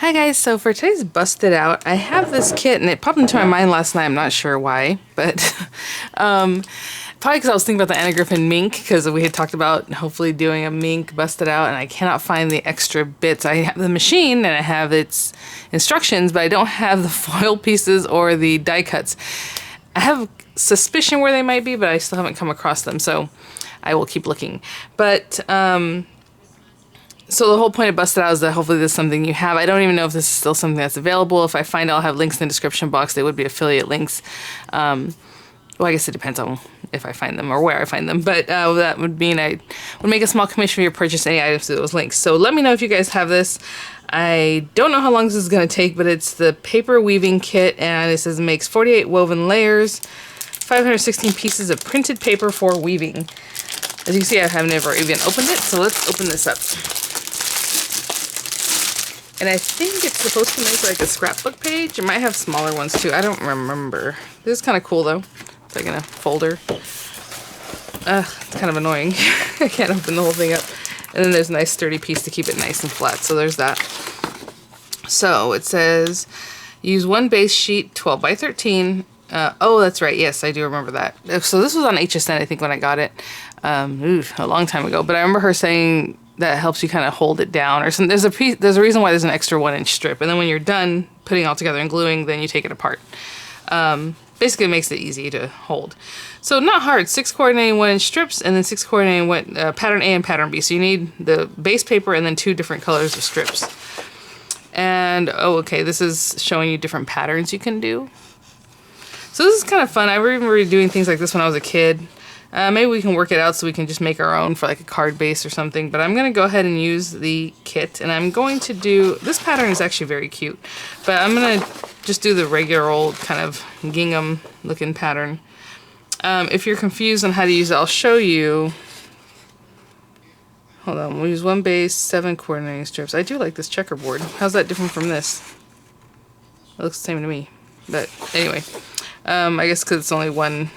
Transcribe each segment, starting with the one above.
Hi guys, so for today's Busted Out, I have this kit and it popped into my mind last night. I'm not sure why, but probably because I was thinking about the Anna Griffin mink, because we had talked about hopefully doing a mink Busted Out, and I cannot find the extra bits. I have the machine and I have its instructions, but I don't have the foil pieces or the die cuts. I have suspicion where they might be, but I still haven't come across them, so I will keep looking. But so the whole point of Busted Out is that hopefully this is something you have. I don't even know if this is still something that's available. If I find it, I'll have links in the description box. They would be affiliate links. Well, I guess it depends on if I find them or where I find them. But that would mean I would make a small commission for your purchase any items through those links. So let me know if you guys have this. I don't know how long this is going to take, but it's the paper weaving kit. And it says it makes 48 woven layers, 516 pieces of printed paper for weaving. As you can see, I have never even opened it. So let's open this up. And I think it's supposed to make like a scrapbook page. It might have smaller ones too. I don't remember. This is kind of cool though. It's like in a folder. It's kind of annoying. I can't open the whole thing up. And then there's a nice sturdy piece to keep it nice and flat. So there's that. So it says, use one base sheet, 12 by 13. Oh, that's right. Yes, I do remember that. So this was on HSN, I think, when I got it. A long time ago. But I remember her saying that helps you kind of hold it down, or some, there's a reason why there's an extra 1-inch strip, and then when you're done putting it all together and gluing, then you take it apart. Basically, it makes it easy to hold. So not hard. 6 coordinating 1-inch strips, and then 6 coordinating pattern A and pattern B. So you need the base paper and then 2 different colors of strips. And oh, okay, this is showing you different patterns you can do. So this is kind of fun. I remember doing things like this when I was a kid. Maybe we can work it out so we can just make our own for like a card base or something. But I'm going to go ahead and use the kit. And I'm going to do... This pattern is actually very cute. But I'm going to just do the regular old kind of gingham looking pattern. If you're confused on how to use it, I'll show you. Hold on. We'll use 1 base, 7 coordinating strips. I do like this checkerboard. How's that different from this? It looks the same to me. But anyway. I guess because it's only one...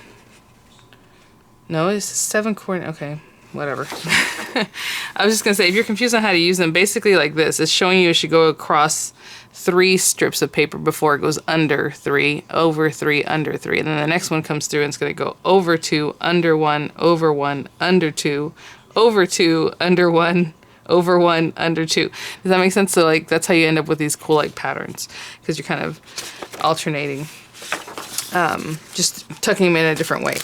No, it's 7 coordinate. Okay, whatever. I was just going to say, if you're confused on how to use them, basically like this. It's showing you should go across 3 strips of paper before it goes under 3, over 3, under 3. And then the next one comes through and it's going to go over 2, under 1, over 1, under 2, over 2, under 1, over 1, under 2. Does that make sense? So like that's how you end up with these cool like patterns, because you're kind of alternating, just tucking them in a different way.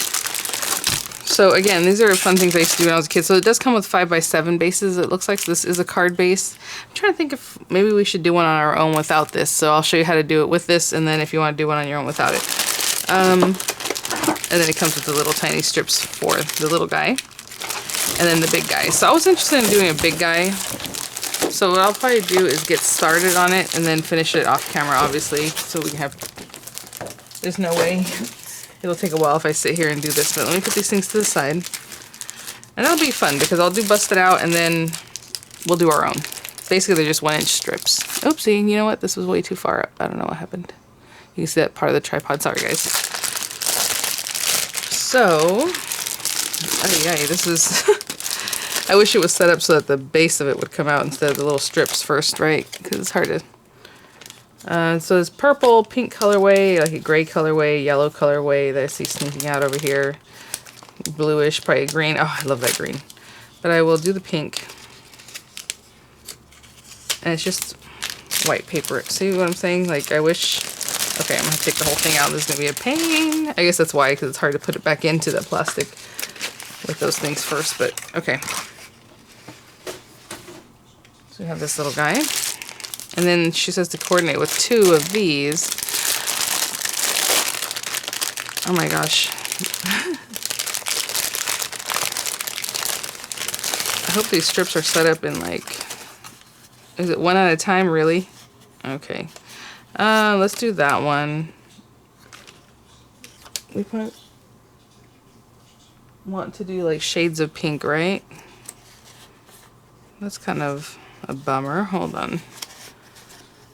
So again, these are fun things I used to do when I was a kid. So it does come with 5x7 bases, it looks like. So this is a card base. I'm trying to think if maybe we should do one on our own without this. So I'll show you how to do it with this, and then if you want to do one on your own without it. And then it comes with the little tiny strips for the little guy. And then the big guy. So I was interested in doing a big guy. So what I'll probably do is get started on it and then finish it off camera, obviously. So we can have... There's no way... It'll take a while if I sit here and do this, but let me put these things to the side. And that'll be fun, because I'll do Busted Out, and then we'll do our own. Basically, they're just 1-inch strips. Oopsie, you know what? This was way too far up. I don't know what happened. You can see that part of the tripod. Sorry, guys. So, this is... I wish it was set up so that the base of it would come out instead of the little strips first, right? Because it's hard to... So it's purple, pink colorway, like a gray colorway, yellow colorway that I see sneaking out over here. Bluish, probably green. Oh, I love that green. But I will do the pink. And it's just white paper. See what I'm saying? Like, I wish... Okay, I'm going to take the whole thing out. This is going to be a pain. I guess that's why, because it's hard to put it back into the plastic with those things first. But, okay. So we have this little guy. And then she says to coordinate with 2 of these. Oh my gosh. I hope these strips are set up in like... Is it one at a time, really? Okay. Let's do that one. We probably want to do like shades of pink, right? That's kind of a bummer. Hold on.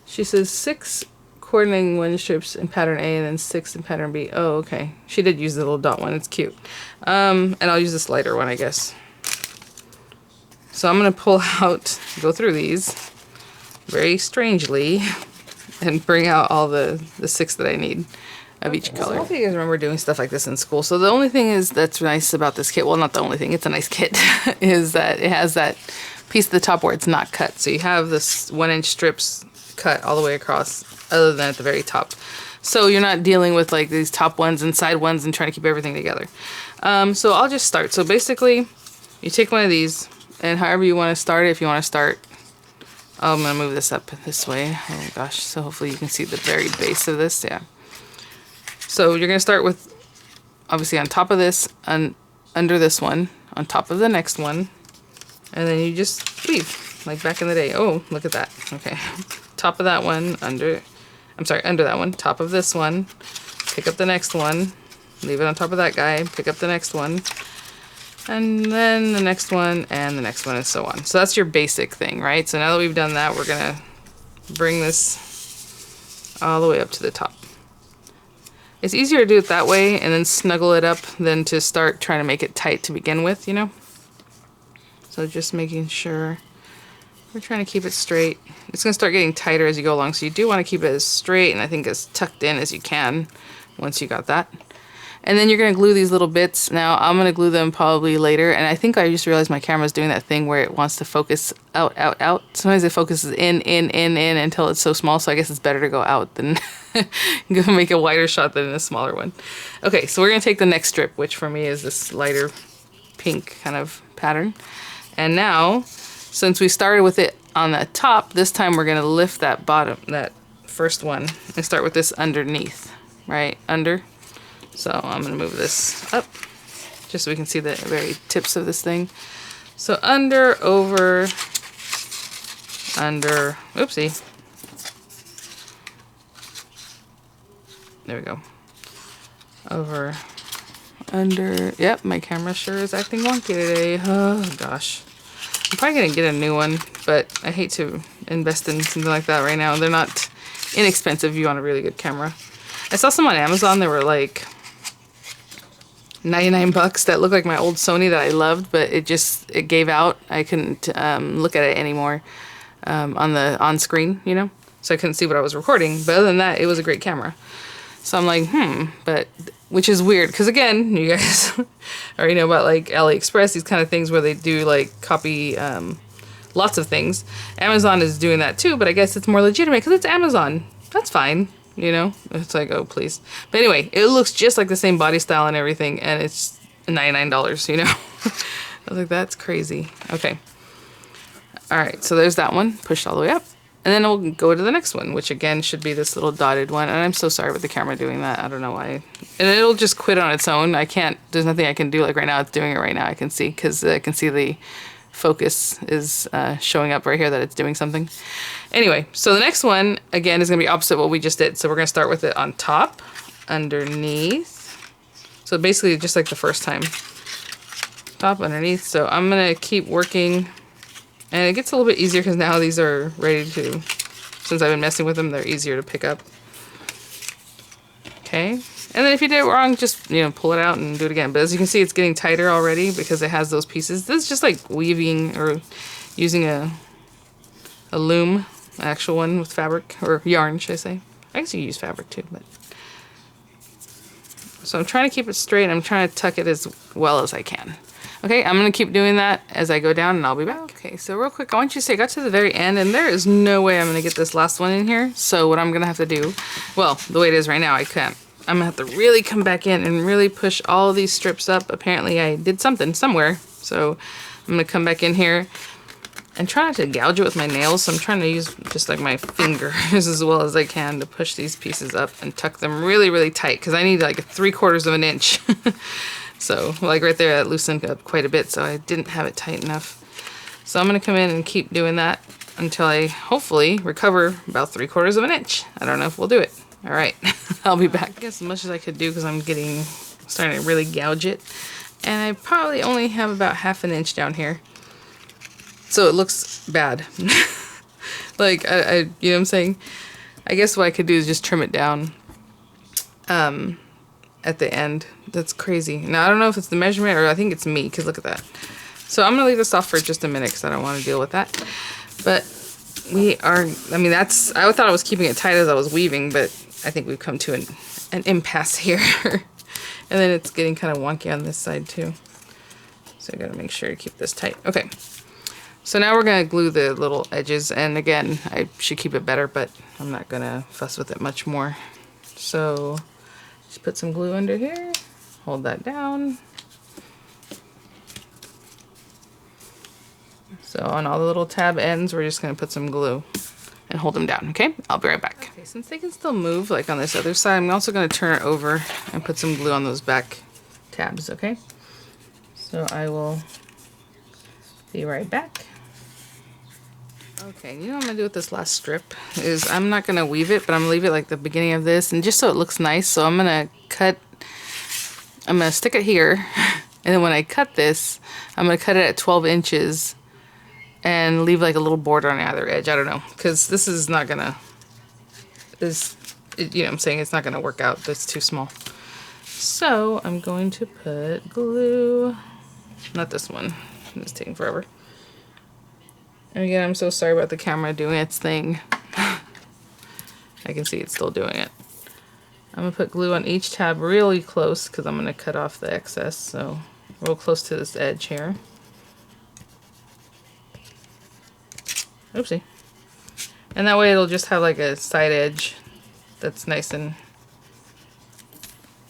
She says 6 coordinating 1 strips in pattern A and then 6 in pattern B. Oh, okay. She did use the little dot one. It's cute. And I'll use this lighter one, I guess. So I'm going to pull out, go through these. very strangely and bring out all the 6 that I need of each color. So I hope you guys remember doing stuff like this in school. So the only thing is that's nice about this kit, well, not the only thing, it's a nice kit, is that it has that piece at the top where it's not cut. So you have this 1-inch strips cut all the way across, other than at the very top. So you're not dealing with like these top ones and side ones and trying to keep everything together. So I'll just start. So basically, you take one of these, and however you want to start it, if you want to start, I'm going to move this up this way. Oh gosh, so hopefully you can see the very base of this, yeah. So you're going to start with, obviously on top of this, and under this one, on top of the next one, and then you just weave, like back in the day. Oh, look at that. Okay. Top of that one, under that one, top of this one, pick up the next one, leave it on top of that guy, pick up the next one, and then the next one, and the next one, and so on. So that's your basic thing, right? So now that we've done that, we're going to bring this all the way up to the top. It's easier to do it that way and then snuggle it up than to start trying to make it tight to begin with, you know? So just making sure we're trying to keep it straight. It's going to start getting tighter as you go along, so you do want to keep it as straight and I think as tucked in as you can once you got that. And then you're going to glue these little bits. Now I'm going to glue them probably later, and I think I just realized my camera's doing that thing where it wants to focus out, out, out. Sometimes it focuses in until it's so small, so I guess it's better to go out than go make a wider shot than a smaller one. Okay, so we're going to take the next strip, which for me is this lighter pink kind of pattern. And now, since we started with it on the top, this time we're going to lift that bottom, that first one, and start with this underneath, right? Under. So I'm going to move this up just so we can see the very tips of this thing. So under, over, under, oopsie. There we go. Over, under. Yep, my camera sure is acting wonky today. Oh gosh. I'm probably going to get a new one, but I hate to invest in something like that right now. They're not inexpensive if you want a really good camera. I saw some on Amazon. They were like 99 bucks that looked like my old Sony that I loved, but it gave out. I couldn't look at it anymore on screen, you know, so I couldn't see what I was recording. But other than that, it was a great camera. So I'm like, but which is weird because again, you guys already know about like AliExpress, these kind of things where they do like copy lots of things. Amazon is doing that too, but I guess it's more legitimate because it's Amazon. That's fine. You know, it's like, oh, please. But anyway, it looks just like the same body style and everything, and it's $99, you know. I was like, that's crazy. Okay. All right, so there's that one, pushed all the way up. And then we'll go to the next one, which again should be this little dotted one. And I'm so sorry with the camera doing that. I don't know why. And it'll just quit on its own. I can't, there's nothing I can do. Like right now, it's doing it right now. I can see, because I can see the focus is showing up right here that it's doing something. Anyway, so the next one, again, is going to be opposite what we just did. So we're going to start with it on top, underneath. So basically just like the first time. Top, underneath. So I'm going to keep working. And it gets a little bit easier because now these are ready to, since I've been messing with them, they're easier to pick up. Okay. And then if you did it wrong, just, you know, pull it out and do it again. But as you can see, it's getting tighter already because it has those pieces. This is just like weaving or using a loom, actual one with fabric, or yarn, should I say. I guess you use fabric too, but. So I'm trying to keep it straight and I'm trying to tuck it as well as I can. Okay, I'm going to keep doing that as I go down and I'll be back. Okay, so real quick, I want you to say I got to the very end and there is no way I'm going to get this last one in here. So what I'm going to have to do, well, the way it is right now, I can't. I'm going to have to really come back in and really push all of these strips up. Apparently I did something somewhere. So I'm going to come back in here and try not to gouge it with my nails. So I'm trying to use just like my fingers as well as I can to push these pieces up and tuck them really, really tight because I need like 3/4 of an inch. So like right there, that loosened up quite a bit, so I didn't have it tight enough. So I'm going to come in and keep doing that until I hopefully recover about 3/4 of an inch. I don't know if we'll do it. All right, I'll be back. I guess as much as I could do because I'm starting to really gouge it. And I probably only have about 1/2 inch down here. So it looks bad. Like, I you know what I'm saying? I guess what I could do is just trim it down. At the end. That's crazy. Now, I don't know if it's the measurement or I think it's me, because look at that. So I'm going to leave this off for just a minute because I don't want to deal with that. But we are, I mean, that's, I thought I was keeping it tight as I was weaving, but I think we've come to an impasse here. And then it's getting kind of wonky on this side too. So I gotta make sure to keep this tight. Okay. So now we're gonna glue the little edges, and again, I should keep it better, but I'm not gonna fuss with it much more. So just put some glue under here, hold that down. So on all the little tab ends, we're just gonna put some glue and hold them down, okay? I'll be right back. Okay, since they can still move like on this other side, I'm also gonna turn it over and put some glue on those back tabs, okay? So I will be right back. Okay, you know what I'm gonna do with this last strip is I'm not gonna weave it, but I'm gonna leave it like the beginning of this, and just so it looks nice. So I'm gonna stick it here, and then when I cut this, I'm gonna cut it at 12 inches and leave like a little border on the other edge. I don't know, because this is not gonna, you know what I'm saying, it's not gonna work out. That's too small. So I'm going to put glue, not this one, it's taking forever. And again, I'm so sorry about the camera doing its thing. I can see it's still doing it. I'm gonna put glue on each tab really close because I'm gonna cut off the excess, so real close to this edge here. Oopsie. And that way it'll just have like a side edge that's nice and...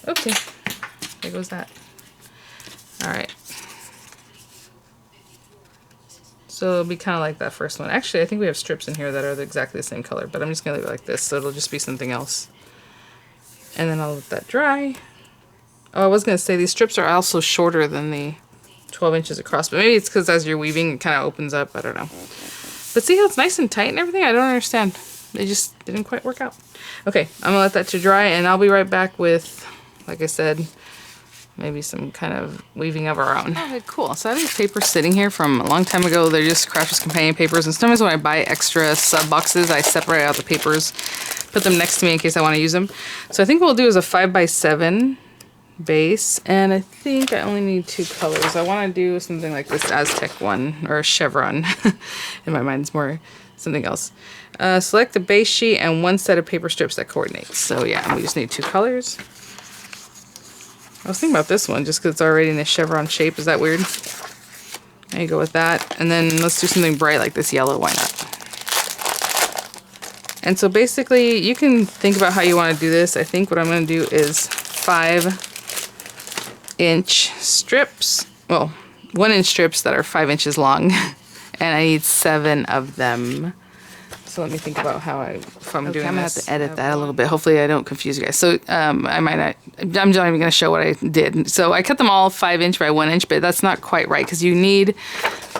Oopsie. There goes that. Alright. So it'll be kind of like that first one. Actually, I think we have strips in here that are exactly the same color, but I'm just going to leave it like this, so it'll just be something else. And then I'll let that dry. Oh, I was going to say these strips are also shorter than the 12 inches across, but maybe it's because as you're weaving, it kind of opens up. I don't know. But see how it's nice and tight and everything? I don't understand. They just didn't quite work out. Okay, I'm going to let that to dry, and I'll be right back with, like I said, maybe some kind of weaving of our own. Okay, cool. So I have these papers sitting here from a long time ago. They're just Crafter's Companion papers. And sometimes when I buy extra sub boxes, I separate out the papers, put them next to me in case I want to use them. So I think what we'll do is a 5x7 base. And I think I only need 2 colors. I want to do something like this Aztec one, or a chevron. In my mind, it's more something else. Select the base sheet and 1 set of paper strips that coordinates. So yeah, we just need 2 colors. I was thinking about this one just because it's already in a chevron shape. Is that weird? There you go with that. And then let's do something bright like this yellow. Why not? And so basically, you can think about how you want to do this. I think what I'm going to do is 5-inch strips. Well, 1-inch strips that are 5 inches long. And I need 7 of them. So let me think about how if I'm doing this. I'm going to have to edit that a little bit. Hopefully I don't confuse you guys. So I might not, I'm not even going to show what I did. So I cut them all 5-inch by 1-inch, but that's not quite right because you need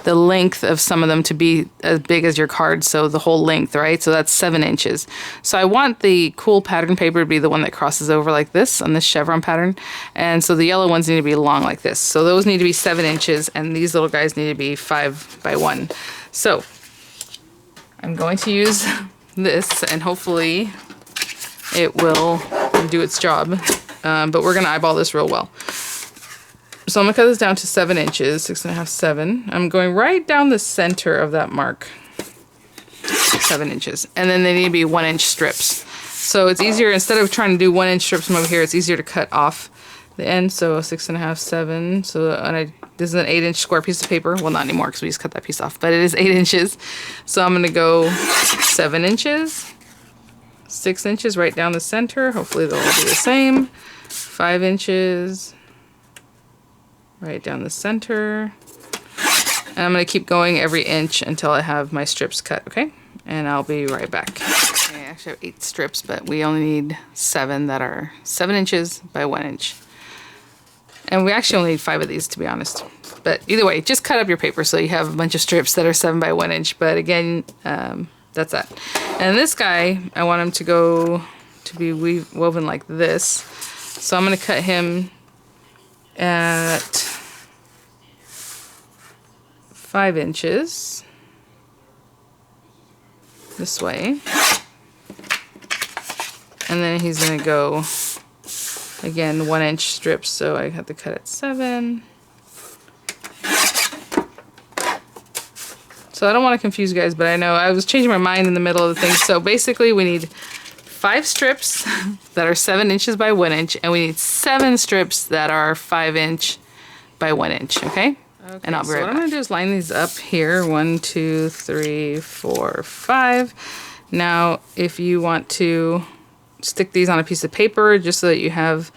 the length of some of them to be as big as your card. So the whole length, right? So that's 7 inches. So I want the cool pattern paper to be the one that crosses over like this on this chevron pattern. And so the yellow ones need to be long like this. So those need to be 7 inches and these little guys need to be 5 by 1. So I'm going to use this and hopefully it will do its job, but we're going to eyeball this real well. So I'm going to cut this down to 7 inches, 6.5, 7. I'm going right down the center of that mark, 7 inches. And then they need to be 1-inch strips. So it's easier, instead of trying to do 1-inch strips from over here, it's easier to cut off the end. So 6.5, 7. So this is an 8-inch square piece of paper. Well, not anymore because we just cut that piece off, but it is 8 inches. So I'm going to go 7 inches, 6 inches right down the center. Hopefully they'll all be the same. 5 inches right down the center. And I'm going to keep going every inch until I have my strips cut, okay? And I'll be right back. Okay, I actually have 8 strips, but we only need 7 that are 7 inches by 1 inch. And we actually only need 5 of these, to be honest. But either way, just cut up your paper so you have a bunch of strips that are 7 by 1 inch. But again, that's that. And this guy, I want him to be woven like this. So I'm going to cut him at 5 inches. This way. And then he's going to go... Again, 1-inch strips, so I have to cut at 7. So I don't want to confuse you guys, but I know I was changing my mind in the middle of the thing. So basically we need 5 strips that are 7 inches by 1 inch, and we need 7 strips that are 5 inch by 1 inch, okay? And I'll be right back. What I'm gonna do is line these up here, 1, 2, 3, 4, 5. Now, if you want to stick these on a piece of paper just so that you have,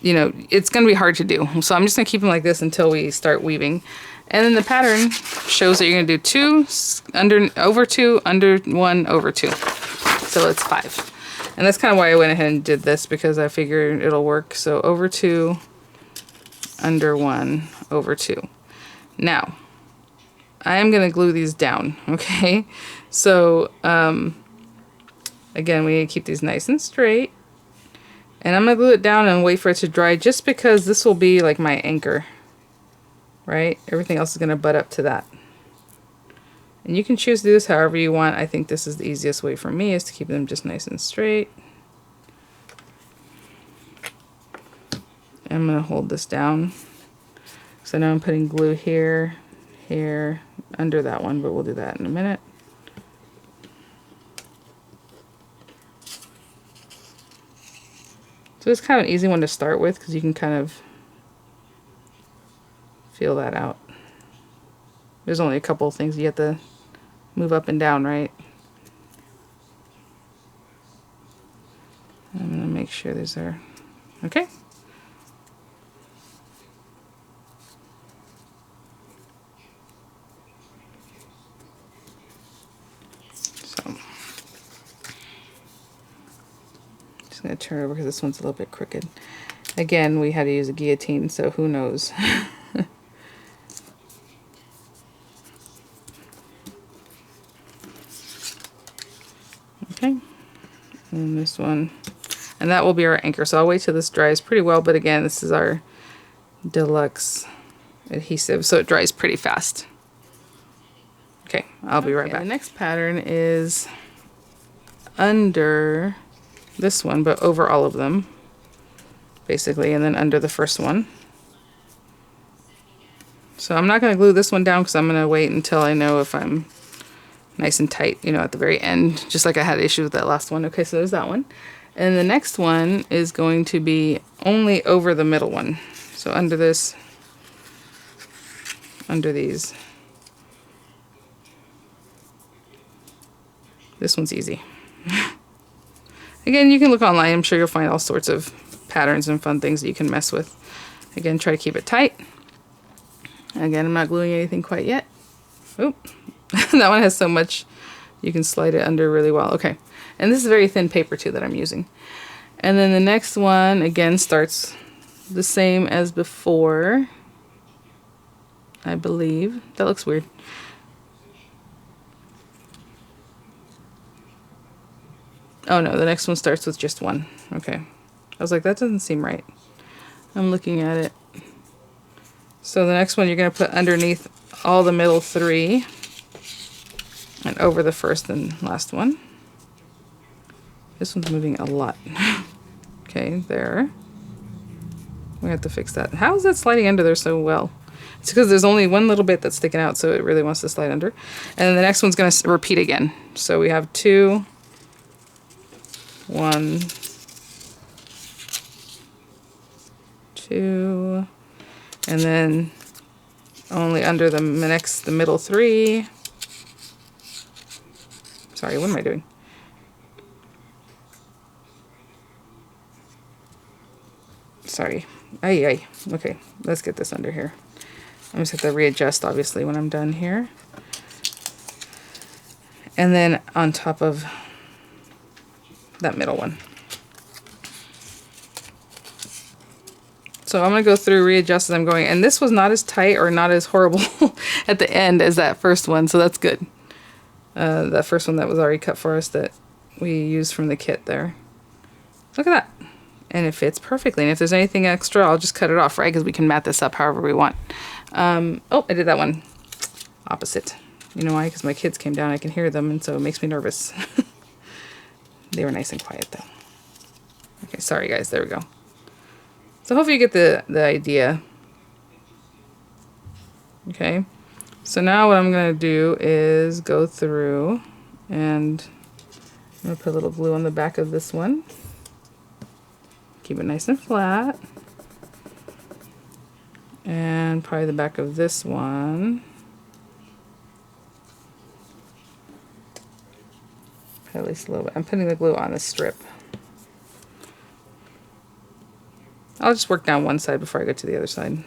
you know, it's gonna be hard to do. So I'm just gonna keep them like this until we start weaving. And then the pattern shows that you're gonna do 2 under, over 2, under 1, over 2. So it's 5. And that's kind of why I went ahead and did this, because I figured it'll work. So over 2, under 1, over 2. Now, I am gonna glue these down, okay? So, again, we need to keep these nice and straight. And I'm gonna glue it down and wait for it to dry, just because this will be like my anchor. Right? Everything else is going to butt up to that. And you can choose to do this however you want. I think this is the easiest way for me, is to keep them just nice and straight. I'm going to hold this down. So now I'm putting glue here, here, under that one, but we'll do that in a minute. So it's kind of an easy one to start with, because you can kind of feel that out. There's only a couple of things you have to move up and down, right? I'm gonna make sure these are okay. So just gonna turn it over because this one's a little bit crooked. Again, we had to use a guillotine, so who knows. Okay, and this one, and that will be our anchor. So I'll wait till this dries pretty well, but again, this is our deluxe adhesive, so it dries pretty fast. Okay, I'll be right back. The next pattern is under this one, but over all of them, basically, and then under the first one. So I'm not going to glue this one down because I'm going to wait until I know if I'm nice and tight, you know, at the very end, just like I had issues with that last one. Okay, so there's that one. And the next one is going to be only over the middle one. So under this, under these. This one's easy. Again, you can look online. I'm sure you'll find all sorts of patterns and fun things that you can mess with. Again, try to keep it tight. Again, I'm not gluing anything quite yet. Oop. That one has so much, you can slide it under really well. Okay, and this is very thin paper too that I'm using. And then the next one again starts the same as before, I believe. That looks weird. Oh no, the next one starts with just one. Okay, I was like, that doesn't seem right. I'm looking at it. So the next one you're going to put underneath all the middle 3 and over the first and last one. This one's moving a lot. Okay, there. We have to fix that. How is that sliding under there so well? It's because there's only one little bit that's sticking out, so it really wants to slide under. And then the next one's going to repeat again. So we have 2, 1, 2, and then only under the middle 3. Sorry, what am I doing? Sorry. Ay. Okay, let's get this under here. I'm just have to readjust, obviously, when I'm done here. And then on top of that middle one. So I'm going to go through, readjust as I'm going. And this was not as tight or not as horrible at the end as that first one, so that's good. That first one that was already cut for us that we used from the kit there. Look at that. And it fits perfectly. And if there's anything extra, I'll just cut it off, right? Because we can mat this up however we want. Oh, I did that one opposite. You know why? Because my kids came down. I can hear them, and so it makes me nervous. They were nice and quiet, though. Okay, sorry, guys. There we go. So hopefully you get the idea. Okay. So now what I'm going to do is go through and I'm going to put a little glue on the back of this one. Keep it nice and flat. And probably the back of this one. At least a little bit. I'm putting the glue on the strip. I'll just work down one side before I get to the other side.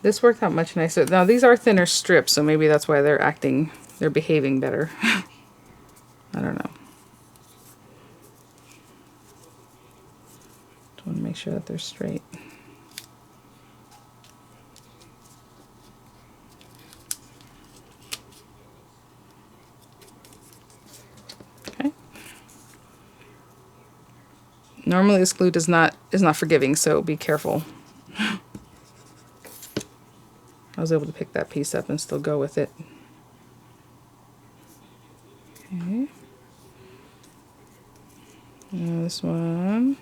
This worked out much nicer. Now these are thinner strips, so maybe that's why they're behaving better. I don't know. Just want to make sure that they're straight. Okay. Normally this glue is not forgiving, so be careful. I was able to pick that piece up and still go with it. Okay. Now this one.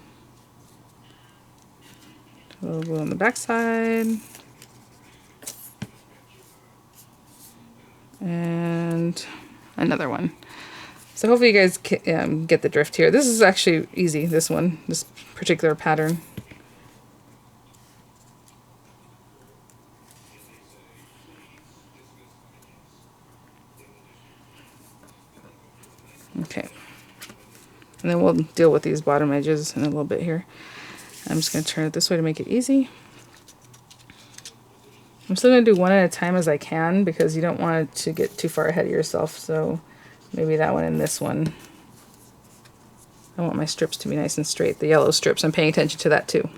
A little glue on the back side. And another one. So hopefully you guys can, get the drift here. This is actually easy, this one, this particular pattern. Okay, and then we'll deal with these bottom edges in a little bit here. I'm just going to turn it this way to make it easy. I'm still going to do one at a time as I can because you don't want it to get too far ahead of yourself. So maybe that one and this one. I want my strips to be nice and straight. The yellow strips, I'm paying attention to that too.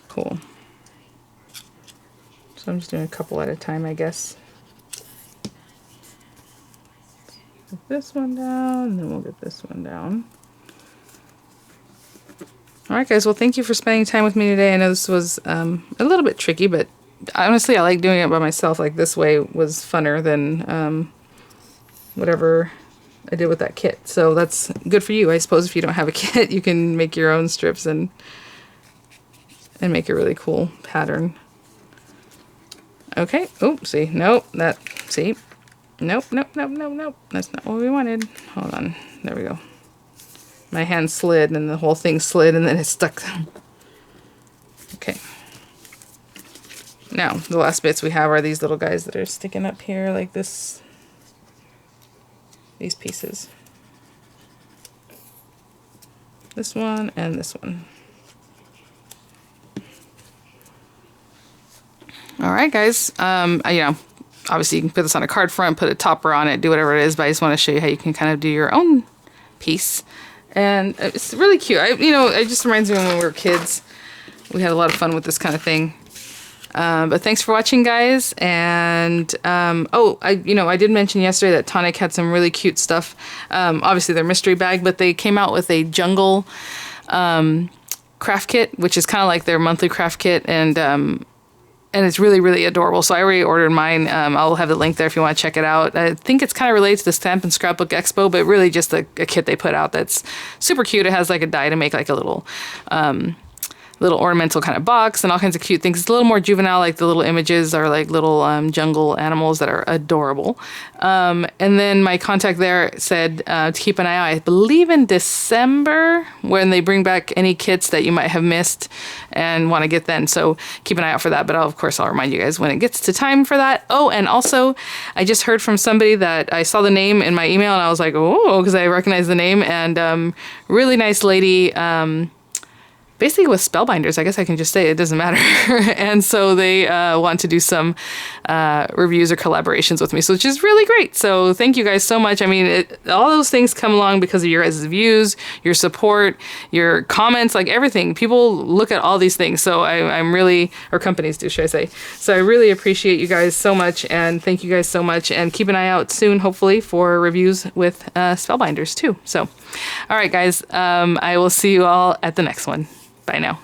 Cool. So I'm just doing a couple at a time, I guess. Get this one down, and then we'll get this one down. Alright guys, well thank you for spending time with me today. I know this was a little bit tricky, but honestly I like doing it by myself. Like this way was funner than whatever I did with that kit. So that's good for you. I suppose if you don't have a kit, you can make your own strips and make a really cool pattern. Okay, oh, see, nope, see, nope, nope, nope, nope, nope, that's not what we wanted. Hold on, there we go. My hand slid and the whole thing slid and then it stuck. Okay. Now, the last bits we have are these little guys that are sticking up here like this. These pieces. This one and this one. Alright guys, you know, obviously you can put this on a card front, put a topper on it, do whatever it is, but I just want to show you how you can kind of do your own piece. And it's really cute. You know, it just reminds me of when we were kids. We had a lot of fun with this kind of thing. But thanks for watching, guys. And oh, I did mention yesterday that Tonic had some really cute stuff. Obviously, their mystery bag, but they came out with a jungle craft kit, which is kind of like their monthly craft kit, and it's really, really adorable. So I already ordered mine. I'll have the link there if you want to check it out. I think it's kind of related to the Stamp and Scrapbook Expo, but really just a kit they put out that's super cute. It has like a die to make like a little ornamental kind of box and all kinds of cute things. It's a little more juvenile, like the little images are like little jungle animals that are adorable. And then my contact there said to keep an eye out, I believe in December, when they bring back any kits that you might have missed and want to get then. So keep an eye out for that. But of course, I'll remind you guys when it gets to time for that. Oh, and also, I just heard from somebody that I saw the name in my email and I was like, oh, because I recognize the name. And really nice lady, basically with Spellbinders, I guess I can just say it doesn't matter. And so they want to do some reviews or collaborations with me, so which is really great. So thank you guys so much. I mean, all those things come along because of your guys' views, your support, your comments, like everything. People look at all these things. So I'm really, or companies do, should I say. So I really appreciate you guys so much, and thank you guys so much. And keep an eye out soon, hopefully, for reviews with Spellbinders too. So, all right, guys, I will see you all at the next one. Bye now.